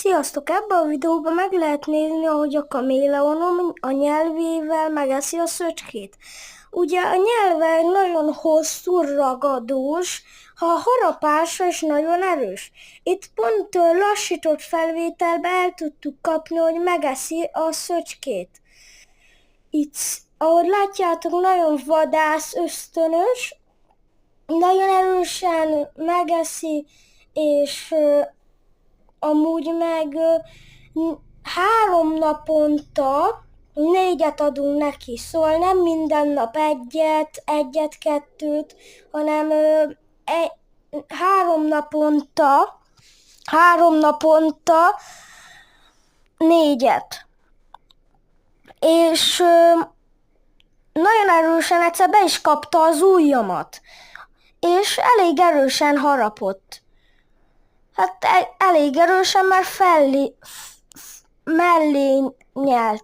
Sziasztok! Ebben a videóban meg lehet nézni, ahogy a kaméleon a nyelvével megeszi a szöcskét. Ugye a nyelve egy nagyon hosszú, ragadós, ha harapása és nagyon erős. Itt pont lassított felvételben el tudtuk kapni, hogy megeszi a szöcskét. Itt, ahogy látjátok, nagyon vadász ösztönös, nagyon erősen megeszi, és amúgy meg 3 naponta 4 adunk neki, szóval nem minden nap egyet, kettőt, hanem 3 naponta 4. És nagyon erősen egyszer be is kapta az ujjamat, és elég erősen harapott. Hát elég erősen, mert mellé nyelt.